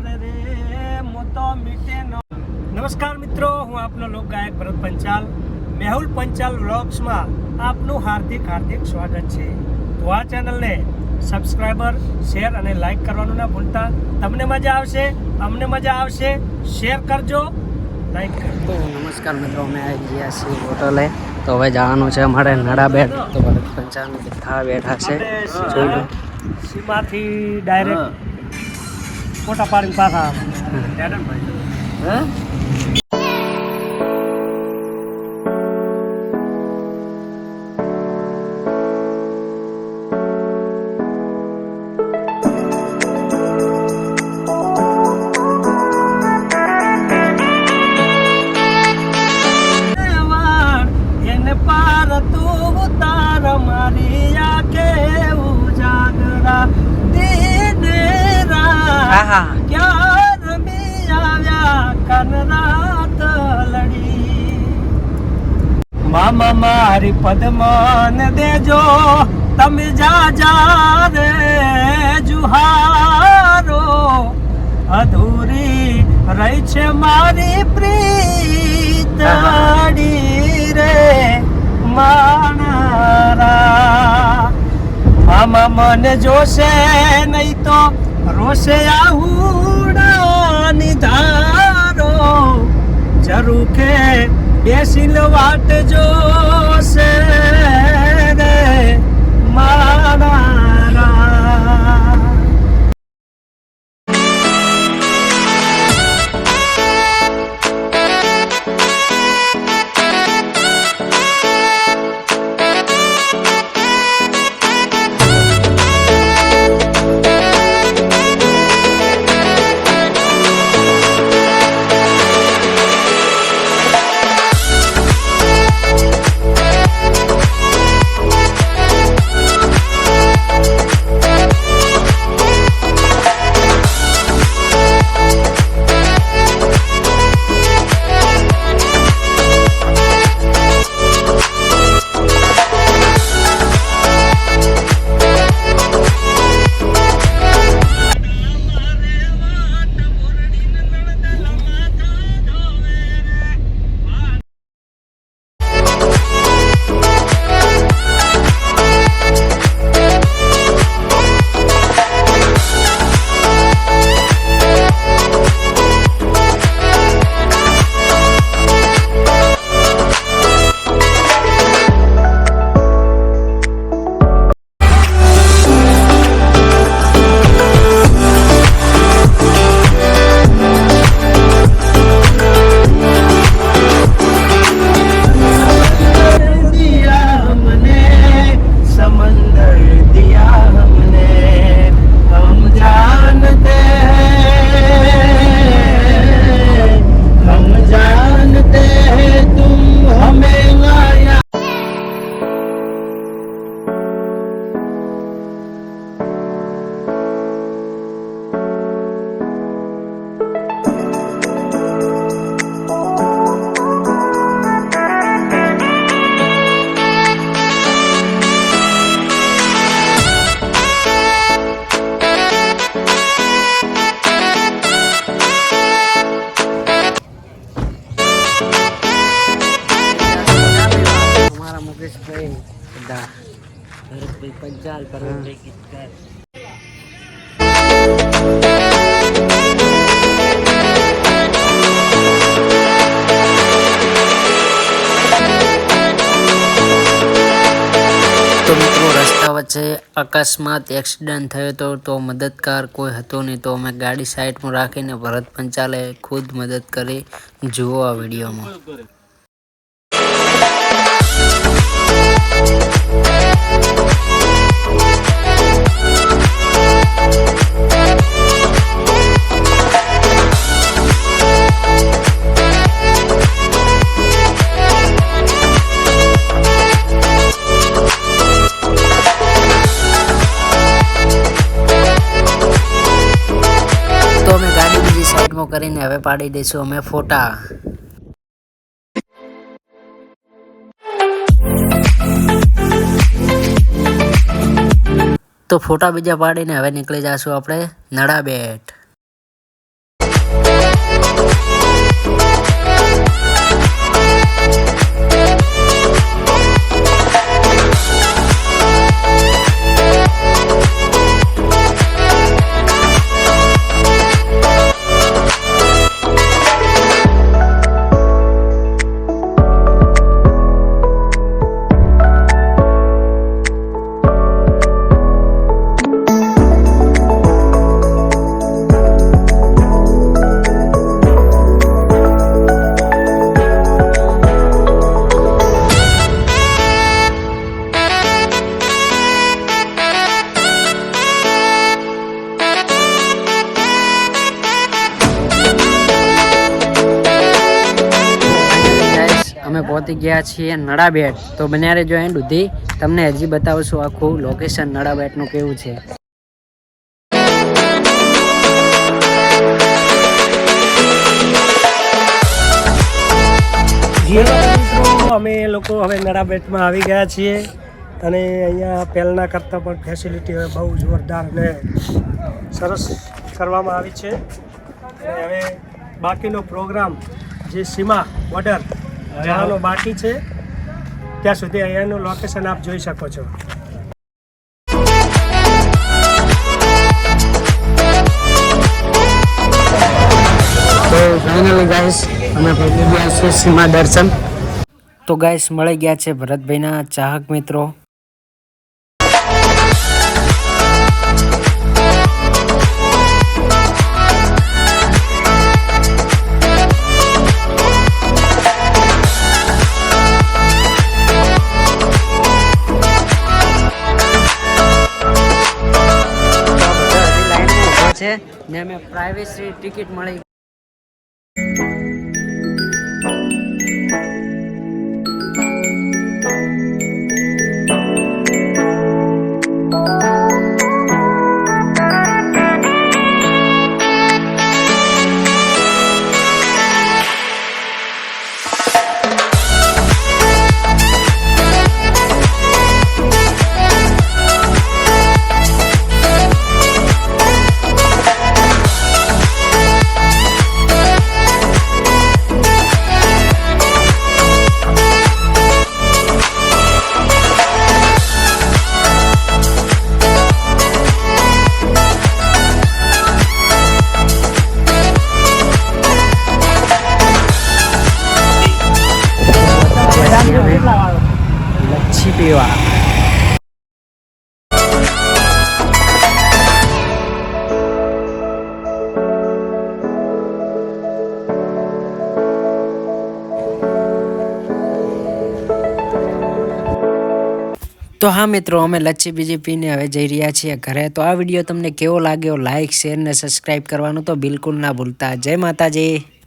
મરે રે મોતો મીટે નો। નમસ્કાર મિત્રો, હું આપનો લોક ગાયક ભરત પંચાલ, મેહુલ પંચાલ વ્લોગ્સમાં આપનું હાર્દિક સ્વાગત છે। તો આ ચેનલને સબસ્ક્રાઈબર, શેર અને લાઈક કરવાનું ના ભૂલતા। તમને મજા આવશે, અમને મજા આવશે, શેર કરજો, લાઈક કરજો। તો નમસ્કાર મિત્રો, અમે આવી ગયા છીએ હોટલે। તો હવે જવાનું છે અમારે નડાબેટ। તો ભરત પંચાલ બધા બેઠા છે, જોઈ લો। સીમાથી ડાયરેક્ટ ફોટા પાડીને પાછા હે મારી આંખે ઉજાગરા ક્યાં રમી આવ્યા કનરાત લડી। મામા મારી પદ્મન દેજો તમે જા રે જુહારો, અધૂરી રહી છે મારી પ્રીતડી રે માનારા। મામા મને જોશે નહીં તો રોશે આહુડાની ધારો, ઝરૂખે બેસીન વાટ જોશે રે માનારા। ભરતભાઈ પંચાલ, ભરતભાઈ ગીતકાર। તો મિત્રો, રસ્તા વચ્ચે અકસ્માત એક્સિડન્ટ થયો તો મદદગાર કોઈ હતો નહીં। તો અમે ગાડી સાઈડમાં રાખીને ભરત પંચાલે ખુદ મદદ કરી। જુઓ આ વિડીયોમાં। તો અમે ગાડી બીજી સાઈડમાં કરીને હવે પાડી દઈશું અમે ફોટા। તો ફોટા બીજા પાડીને હવે નીકળી જશું આપણે નડાબેટ। અમે પહોંચી ગયા છીએ નડાબેટ. તો બન્યા રહેજો એન્ડ સુધી, તમને હજી બતાવશું આખું લોકેશન નડાબેટનું કેવું છે. મિત્રો અમે લોકો હવે નડાબેટમાં આવી ગયા છીએ અને અહીંયા પહેલાંના કરતાં પણ ફેસિલિટી હવે બહુ જોરદાર અને સરસ કરવામાં આવી છે. અને હવે બાકીનો પ્રોગ્રામ જે સીમા બોર્ડર જવાનો બાકી છે ત્યાં સુધી અહીંયાનું લોકેશન આપ જોઈ શકો છો. તો ફાઇનલી ગાઈસ અમે પહોંચી ગયા છીએ સીમા દર્શન. તો ગાઈસ મળી ગયા છે ભરતભાઈના ચાહક મિત્રો. છે ને અમે પ્રાઇવેસી ટિકિટ મળી. લચ્છી પીવા. તો હા મિત્રો, અમે લચ્છી બીજી પીને હવે જઈ રહ્યા છીએ ઘરે. તો આ વિડીયો તમને કેવો લાગ્યો, લાઇક શેર ને સબસ્ક્રાઈબ કરવાનું તો બિલકુલ ના ભૂલતા. જય માતાજી.